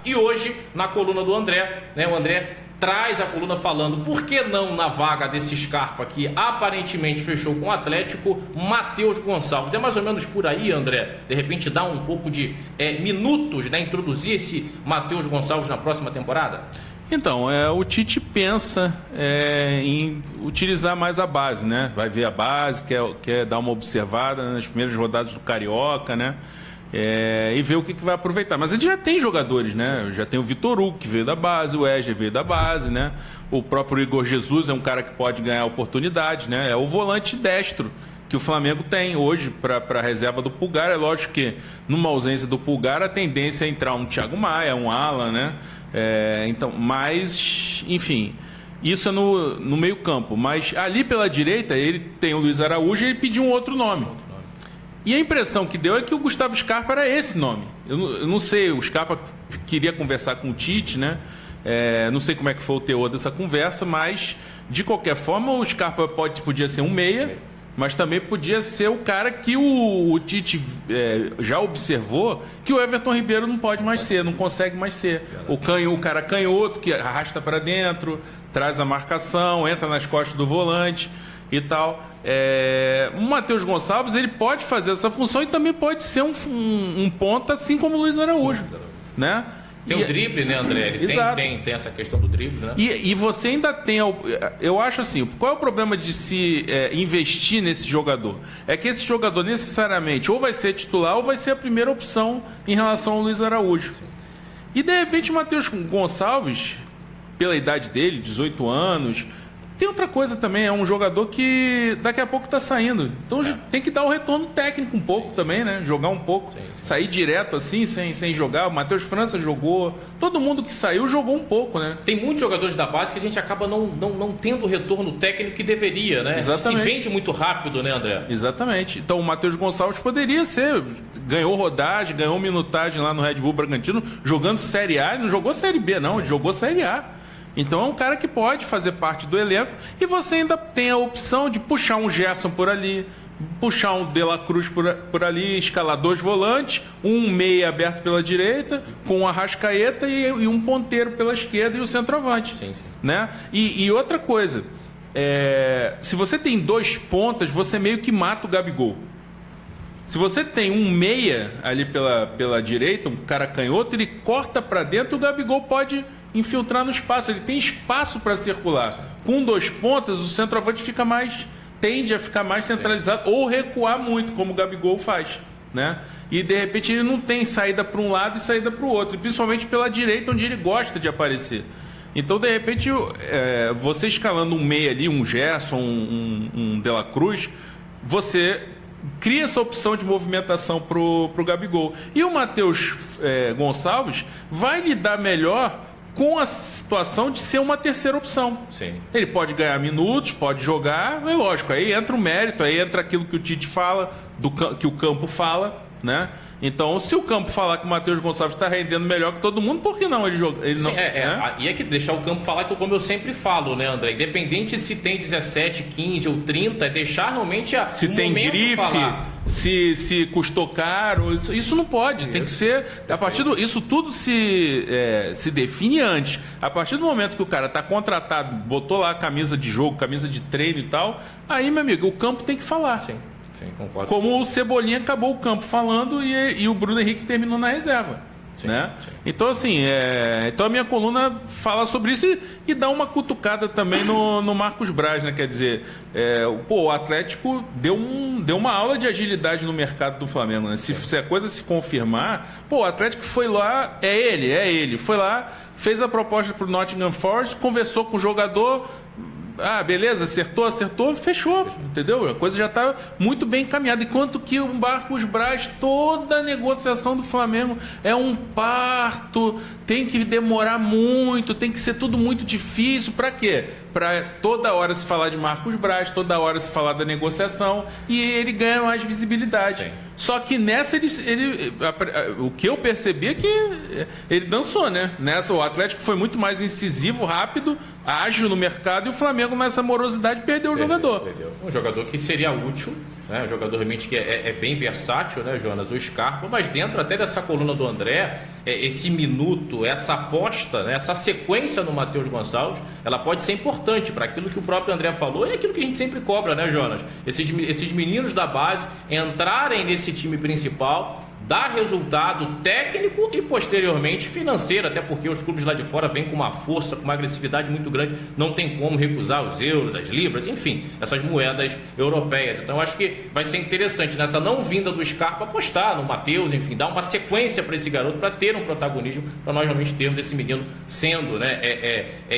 E hoje, na coluna do André, né, o André traz a coluna falando por que não na vaga desse Scarpa que aparentemente fechou com o Atlético, Matheus Gonçalves. É mais ou menos por aí, André? De repente dá um pouco de minutos, né, introduzir esse Matheus Gonçalves na próxima temporada? Então, o Tite pensa em utilizar mais a base, né? Vai ver a base, quer dar uma observada nas primeiras rodadas do Carioca, né? E ver o que vai aproveitar. Mas ele já tem jogadores, né? Já tem o Vitor Hugo, que veio da base, o Éger veio da base, né? O próprio Igor Jesus é um cara que pode ganhar oportunidade, né? É o volante destro que o Flamengo tem hoje para a reserva do Pulgar. É lógico que numa ausência do Pulgar a tendência é entrar um Thiago Maia, um Alan, né? Então, mas, enfim, isso é no meio campo. Mas ali pela direita ele tem o Luiz Araújo e ele pediu um outro nome. E a impressão que deu é que o Gustavo Scarpa era esse nome. Eu não sei, o Scarpa queria conversar com o Tite, né? Não sei como é que foi o teor dessa conversa, mas de qualquer forma o Scarpa podia ser um meia, mas também podia ser o cara que o Tite já observou que o Everton Ribeiro não pode mais ser, não consegue mais ser. O cara canhoto que arrasta para dentro, traz a marcação, entra nas costas do volante e tal. O Matheus Gonçalves ele pode fazer essa função e também pode ser um ponta, assim como o Luiz Araújo, né? Tem o drible, né, André? Ele tem essa questão do drible, né? E você ainda tem... Eu acho assim, qual é o problema de se investir nesse jogador? É que esse jogador necessariamente ou vai ser titular ou vai ser a primeira opção em relação ao Luiz Araújo. E de repente o Matheus Gonçalves, pela idade dele, 18 anos... Tem outra coisa também, é um jogador que daqui a pouco está saindo. Então tem que dar o retorno técnico um pouco também, né? Jogar um pouco. Sair direto assim, sem jogar. O Matheus França jogou. Todo mundo que saiu jogou um pouco, né? Tem muitos jogadores da base que a gente acaba não tendo o retorno técnico que deveria, né? Exatamente. Se vende muito rápido, né, André? Exatamente. Então o Matheus Gonçalves poderia ser. Ganhou rodagem, ganhou minutagem lá no Red Bull Bragantino, jogando Série A. Ele não jogou Série B, não. Ele jogou Série A. Então é um cara que pode fazer parte do elenco e você ainda tem a opção de puxar um Gerson por ali, puxar um De La Cruz por ali, escalar 2 volantes, um meia aberto pela direita, com um Arrascaeta e um ponteiro pela esquerda e o centroavante. Sim. Né? E outra coisa, se você tem 2 pontas, você meio que mata o Gabigol. Se você tem um meia ali pela direita, um cara canhoto, ele corta para dentro, o Gabigol pode infiltrar no espaço, ele tem espaço para circular. Com 2 pontas, o centroavante tende a ficar mais centralizado ou recuar muito, como o Gabigol faz, né? E de repente ele não tem saída para um lado e saída para o outro, principalmente pela direita, onde ele gosta de aparecer. Então, de repente, você escalando um meia ali, um Gerson, um De La Cruz, você cria essa opção de movimentação pro Gabigol. E o Matheus Gonçalves vai lidar melhor com a situação de ser uma terceira opção. Sim. Ele pode ganhar minutos, pode jogar, é lógico, aí entra o mérito, aí entra aquilo que o Tite fala, que o campo fala, né? Então, se o campo falar que o Matheus Gonçalves está rendendo melhor que todo mundo, por que não ele joga? Ele Sim, não, né? E é que deixar o campo falar, como eu sempre falo, né, André? Independente se tem 17, 15 ou 30, é deixar realmente se tem grife, se custou caro, isso não pode. Tem que ser. Isso tudo se define antes. A partir do momento que o cara está contratado, botou lá a camisa de jogo, camisa de treino e tal, aí, meu amigo, o campo tem que falar. Sim, concordo. Como o Cebolinha acabou o campo falando e o Bruno Henrique terminou na reserva. Sim, né? sim. Então, assim, então a minha coluna fala sobre isso e dá uma cutucada também no Marcos Braz, né? Quer dizer, o Atlético deu uma aula de agilidade no mercado do Flamengo, né? Se a coisa se confirmar, o Atlético foi lá, é ele, foi lá, fez a proposta para o Nottingham Forest, conversou com o jogador. Beleza, acertou, fechou, entendeu? A coisa já está muito bem encaminhada. Enquanto que o Marcos Braz, toda a negociação do Flamengo é um parto, tem que demorar muito, tem que ser tudo muito difícil. Para quê? Para toda hora se falar de Marcos Braz, toda hora se falar da negociação e ele ganha mais visibilidade. Sim. Só que nessa o que eu percebi é que ele dançou, né? Nessa o Atlético foi muito mais incisivo, rápido, ágil no mercado e o Flamengo nessa morosidade perdeu o jogador. Um jogador que seria útil né? Um jogador realmente que é bem versátil, né, Jonas? O Scarpa, mas dentro até dessa coluna do André, esse minuto, essa aposta, né, essa sequência no Matheus Gonçalves, ela pode ser importante para aquilo que o próprio André falou e aquilo que a gente sempre cobra, né, Jonas? Esses meninos da base entrarem nesse time principal, dar resultado técnico e posteriormente financeiro, até porque os clubes lá de fora vêm com uma força, com uma agressividade muito grande, não tem como recusar os euros, as libras, enfim, essas moedas europeias. Então eu acho que vai ser interessante nessa não vinda do Scarpa apostar no Matheus, enfim, dar uma sequência para esse garoto, para ter um protagonismo, para nós realmente termos esse menino sendo, né,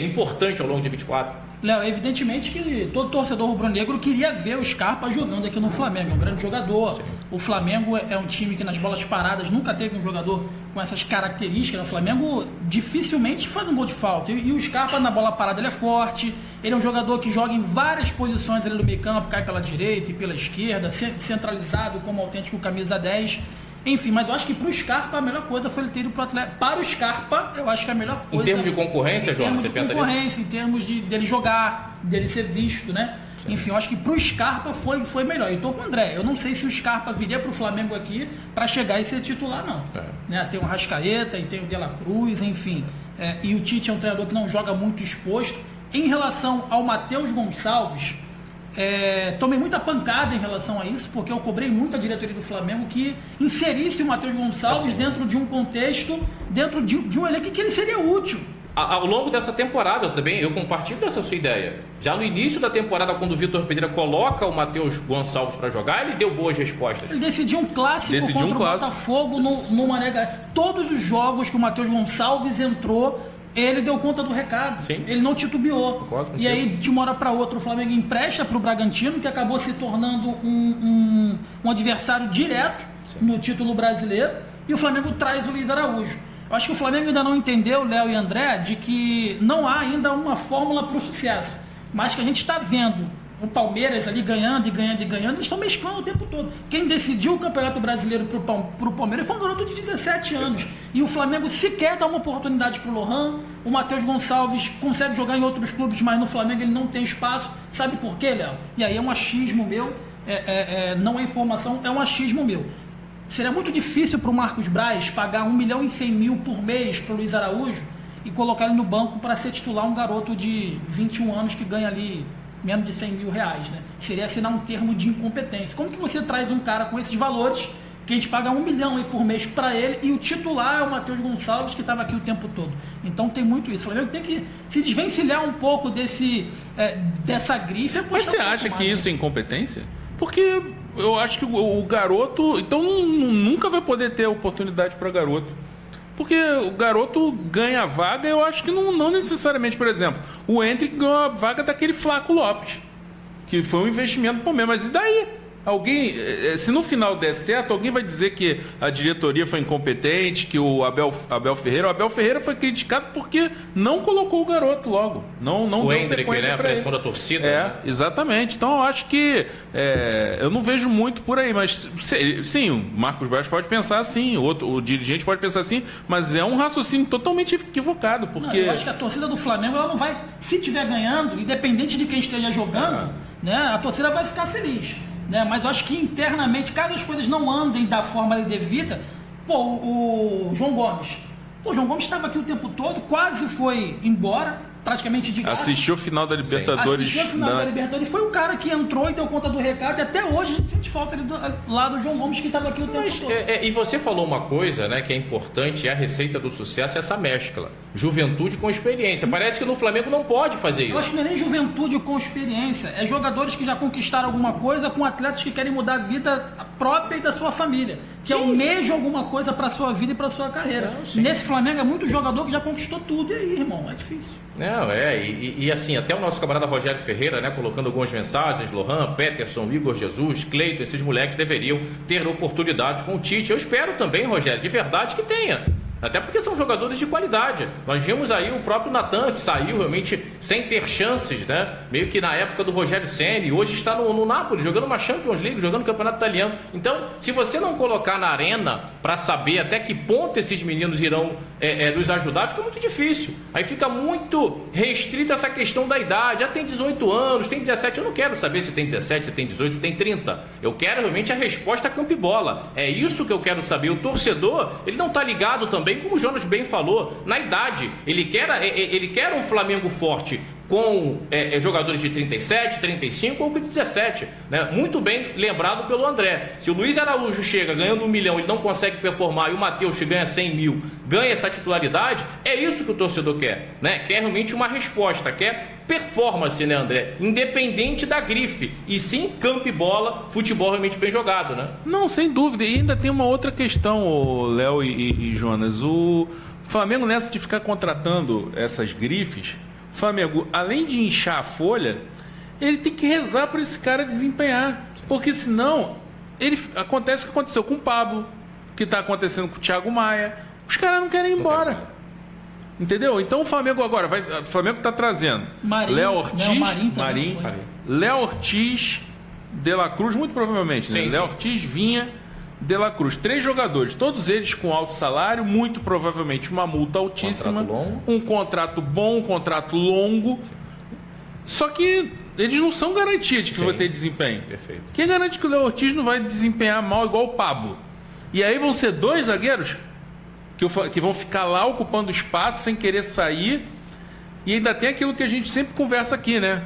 importante ao longo de 24. Léo, evidentemente que todo torcedor rubro-negro queria ver o Scarpa jogando aqui no Flamengo, é um grande jogador. Sim. O Flamengo é um time que nas bolas paradas nunca teve um jogador com essas características. O Flamengo dificilmente faz um gol de falta. E o Scarpa na bola parada ele é forte, ele é um jogador que joga em várias posições ali no meio campo, cai pela direita e pela esquerda, centralizado como autêntico camisa 10. Enfim, mas eu acho que para o Scarpa a melhor coisa foi ele ter ido para o Atlético. Para o Scarpa, eu acho que a melhor coisa... Em termos de concorrência, João, você pensa nisso? Em termos de concorrência, em termos dele jogar, dele ser visto, né? Sim. Enfim, eu acho que para o Scarpa foi melhor. E estou com o André. Eu não sei se o Scarpa viria para o Flamengo aqui para chegar e ser titular, não. Né? Tem o Rascaeta e tem o De La Cruz, enfim. E o Tite é um treinador que não joga muito exposto. Em relação ao Matheus Gonçalves... tomei muita pancada em relação a isso, porque eu cobrei muito a diretoria do Flamengo que inserisse o Matheus Gonçalves dentro de um contexto, dentro de um elenco que ele seria útil. Ao longo dessa temporada eu compartilho dessa sua ideia. Já no início da temporada, quando o Vitor Pereira coloca o Matheus Gonçalves para jogar, ele deu boas respostas. Ele decidiu um clássico contra o Botafogo no Mané Garrincha. Todos os jogos que o Matheus Gonçalves entrou, ele deu conta do recado. Sim. Ele não titubeou. E aí, de uma hora para outra, o Flamengo empresta para o Bragantino, que acabou se tornando um adversário direto no título brasileiro, e o Flamengo traz o Luiz Araújo. Eu acho que o Flamengo ainda não entendeu, Léo e André, de que não há ainda uma fórmula para o sucesso, mas que a gente está vendo o Palmeiras ali ganhando, eles estão mesclando o tempo todo. Quem decidiu o Campeonato Brasileiro para o Palmeiras foi um garoto de 17 anos. E o Flamengo sequer dá uma oportunidade para o Lohan. O Matheus Gonçalves consegue jogar em outros clubes, mas no Flamengo ele não tem espaço. Sabe por quê, Léo? E aí é um achismo meu, não é informação, é um achismo meu. Seria muito difícil para o Marcos Braz pagar 1.100.000 por mês para o Luiz Araújo e colocar ele no banco para ser titular um garoto de 21 anos que ganha ali menos de 100 mil reais, né? Seria assinar um termo de incompetência. Como que você traz um cara com esses valores, que a gente paga 1 milhão aí por mês para ele, e o titular é o Matheus Gonçalves, que estava aqui o tempo todo? Então tem muito isso. O Flamengo tem que se desvencilhar um pouco dessa grife. Mas você acha que isso é incompetência? Porque eu acho que o garoto... Então nunca vai poder ter oportunidade para garoto. Porque o garoto ganha a vaga, eu acho que não necessariamente. Por exemplo, o Endrick ganhou a vaga daquele Flaco Lopes, que foi um investimento para o mesmo. Mas e daí? Alguém, se no final der certo, alguém vai dizer que a diretoria foi incompetente, que o Abel Ferreira foi criticado porque não colocou o garoto logo. Não o deu Endrick, né? A pressão da torcida. Né? Exatamente. Então eu acho que eu não vejo muito por aí, mas sim, o Marcos Braz pode pensar assim, o dirigente pode pensar assim, mas é um raciocínio totalmente equivocado. Porque... eu acho que a torcida do Flamengo ela não vai, se estiver ganhando, independente de quem esteja jogando, né, a torcida vai ficar feliz. Né? Mas eu acho que internamente, caso as coisas não andem da forma devida, o João Gomes. O João Gomes estava aqui o tempo todo, quase foi embora, praticamente de graça. Assistiu o final da Libertadores. Assistiu o final da Libertadores. Foi o cara que entrou e deu conta do recado, e até hoje a gente sente falta lá do João Gomes, que estava aqui o tempo todo. E você falou uma coisa, né, que é importante, é a receita do sucesso, é essa mescla. Juventude com experiência. Parece que no Flamengo não pode fazer isso. Eu acho que não é nem juventude com experiência. É jogadores que já conquistaram alguma coisa com atletas que querem mudar a vida própria e da sua família. Que almejam alguma coisa para a sua vida e para a sua carreira. Nesse Flamengo é muito jogador que já conquistou tudo. E aí, irmão, é difícil. Não, e assim, até o nosso camarada Rogério Ferreira, né, colocando algumas mensagens, Lohan, Peterson, Igor Jesus, Cleiton, esses moleques deveriam ter oportunidades com o Tite. Eu espero também, Rogério, de verdade que tenha. Até porque são jogadores de qualidade. Nós vimos aí o próprio Natan, que saiu realmente sem ter chances, né? Meio que na época do Rogério Ceni, hoje está no Napoli, jogando uma Champions League, jogando o Campeonato Italiano. Então, se você não colocar na arena para saber até que ponto esses meninos irão nos ajudar, fica muito difícil. Aí fica muito restrita essa questão da idade. Já tem 18 anos, tem 17, eu não quero saber se tem 17, se tem 18, se tem 30. Eu quero realmente a resposta campo e bola. É isso que eu quero saber. O torcedor, ele não está ligado também, como o Jonas bem falou, na idade. Ele quer um Flamengo forte com jogadores de 37, 35 ou com 17, né? Muito bem lembrado pelo André. Se o Luiz Araújo chega ganhando 1 milhão, ele não consegue performar, e o Matheus, que ganha 100 mil, ganha essa titularidade, é isso que o torcedor quer, né? Quer realmente uma resposta, quer performance, né, André? Independente da grife, e sim campo e bola, futebol realmente bem jogado, né? Não, sem dúvida. E ainda tem uma outra questão, Léo e Jonas. O Flamengo, nessa de ficar contratando essas grifes, o Flamengo, além de inchar a folha, ele tem que rezar para esse cara desempenhar. Porque senão, acontece o que aconteceu com o Pablo, que está acontecendo com o Thiago Maia. Os caras não querem ir embora. Entendeu? Então o Flamengo agora o Flamengo está trazendo Léo Ortiz, Marinho, Léo Ortiz, De La Cruz, muito provavelmente, né? Léo Ortiz, Vinha, De La Cruz, 3 jogadores, todos eles com alto salário, muito provavelmente uma multa altíssima, um contrato bom, um contrato longo. Só que eles não são garantia de que vai ter desempenho. Perfeito. Quem garante que o Léo Ortiz não vai desempenhar mal igual o Pablo? E aí vão ser 2 zagueiros que vão ficar lá ocupando espaço sem querer sair. E ainda tem aquilo que a gente sempre conversa aqui, né?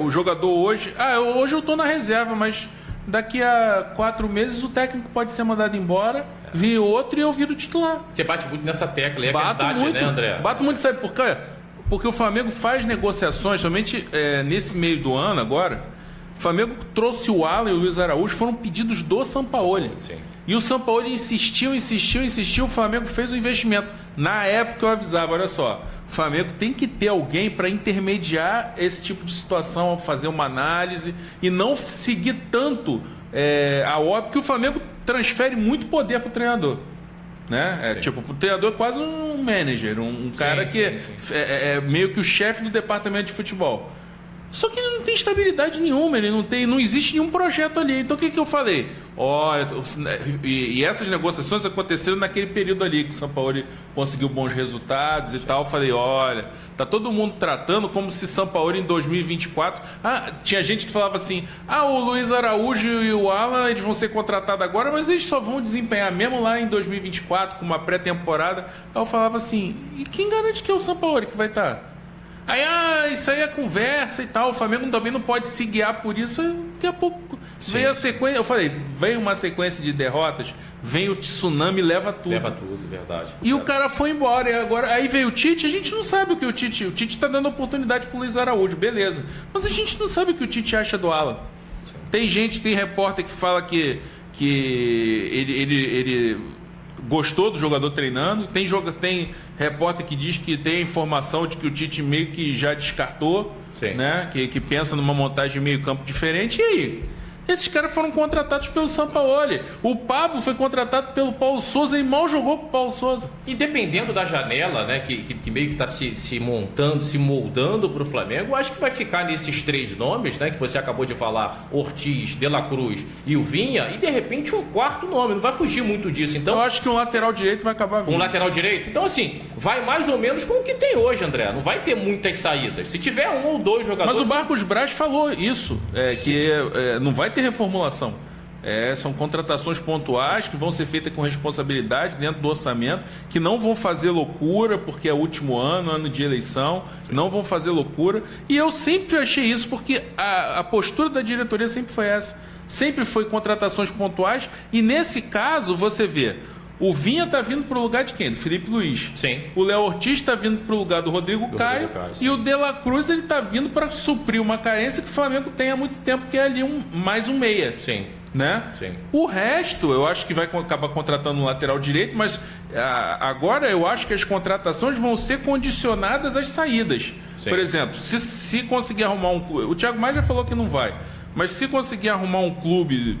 O jogador hoje... hoje eu estou na reserva, mas daqui a 4 meses o técnico pode ser mandado embora, vir outro e eu viro titular. Você bate muito nessa tecla, é verdade, muito, né, André? Bato muito, sabe por quê? Porque o Flamengo faz negociações, somente nesse meio do ano agora, o Flamengo trouxe o Alan e o Luiz Araújo, foram pedidos do Sampaoli. Sim. E o Sampaoli insistiu, o Flamengo fez o investimento. Na época eu avisava, olha só, o Flamengo tem que ter alguém para intermediar esse tipo de situação, fazer uma análise e não seguir tanto a óbvio, porque o Flamengo transfere muito poder para o treinador. Né? O treinador é quase um manager, um cara que é meio que o chefe do departamento de futebol. Só que ele não tem estabilidade nenhuma, não existe nenhum projeto ali. Então o que eu falei? Olha, e essas negociações aconteceram naquele período ali que o Sampaoli conseguiu bons resultados e tal. Eu falei, olha, tá todo mundo tratando como se Sampaoli em 2024... tinha gente que falava assim, o Luiz Araújo e o Alan, eles vão ser contratados agora, mas eles só vão desempenhar mesmo lá em 2024, com uma pré-temporada. Aí eu falava assim, e quem garante que é o Sampaoli que vai estar? Aí, isso aí é conversa e tal. O Flamengo também não pode se guiar por isso. Daqui a pouco veio a sequência. Eu falei, vem uma sequência de derrotas, vem o tsunami e leva tudo. Leva tudo, verdade. E o cara foi embora. E agora, aí veio o Tite, a gente não sabe o que o Tite. O Tite está dando oportunidade pro Luiz Araújo, beleza. Mas a gente não sabe o que o Tite acha do Alan. Tem repórter que fala que ele gostou do jogador treinando. Tem repórter que diz que tem a informação de que o Tite meio que já descartou, né? Que pensa numa montagem de meio campo diferente. E aí? Esses caras foram contratados pelo Sampaoli. O Pablo foi contratado pelo Paulo Souza e mal jogou pro Paulo Souza. E dependendo da janela, né, que meio que está se montando, se moldando para o Flamengo, acho que vai ficar nesses 3 nomes, né, que você acabou de falar, Ortiz, De La Cruz e o Vinha, e de repente um 4º nome, não vai fugir muito disso. Então, eu acho que um lateral direito vai acabar vindo. Um lateral direito? Então, assim, vai mais ou menos com o que tem hoje, André. Não vai ter muitas saídas. Se tiver 1 ou 2 jogadores... Mas o Marcos Braz falou isso, não vai ter reformulação. São contratações pontuais que vão ser feitas com responsabilidade dentro do orçamento, que não vão fazer loucura, porque é último ano de eleição, não vão fazer loucura. E eu sempre achei isso, porque a postura da diretoria sempre foi essa. Sempre foi contratações pontuais, e nesse caso, você vê, o Vinha está vindo para o lugar de quem? Do Felipe Luiz. Sim. O Léo Ortiz está vindo para o lugar do Rodrigo Caio. E o De La Cruz está vindo para suprir uma carência que o Flamengo tem há muito tempo, que é ali mais um meia. Sim. Né? Sim. O resto, eu acho que vai acabar contratando um lateral direito, mas agora eu acho que as contratações vão ser condicionadas às saídas. Sim. Por exemplo, se conseguir arrumar o Thiago Maia já falou que não vai. Mas se conseguir arrumar um clube,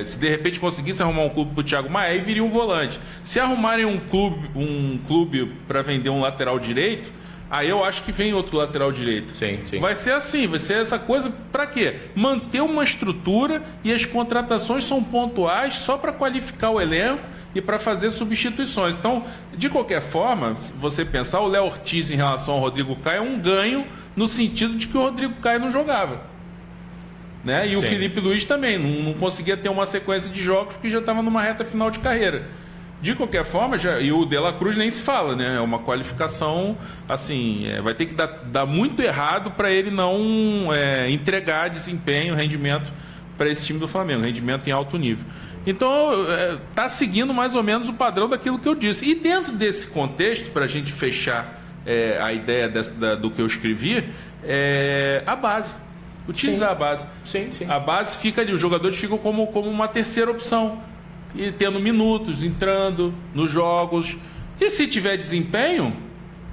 se de repente conseguisse arrumar um clube para o Thiago Maia, aí viria um volante. Se arrumarem um clube para vender um lateral direito, Aí eu acho que vem outro lateral direito. Sim, sim. Vai ser assim, vai ser essa coisa para quê? Manter uma estrutura e as contratações são pontuais só para qualificar o elenco e para fazer substituições. Então, de qualquer forma, se você pensar, o Léo Ortiz em relação ao Rodrigo Caio é um ganho no sentido de que o Rodrigo Caio não jogava. Né? E o Felipe Luiz também, não conseguia ter uma sequência de jogos porque já estava numa reta final de carreira. De qualquer forma, e o De La Cruz nem se fala, né? É uma qualificação, assim, vai ter que dar muito errado para ele não entregar desempenho, rendimento para esse time do Flamengo, rendimento em alto nível. Então, está seguindo mais ou menos o padrão daquilo que eu disse. E dentro desse contexto, para a gente fechar a ideia do que eu escrevi, a base. Utilizar a base. Sim. A base fica ali, os jogadores ficam como uma terceira opção. E tendo minutos, entrando nos jogos. E se tiver desempenho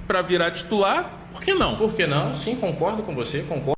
para virar titular, por que não? Por que não? Sim, concordo com você, concordo.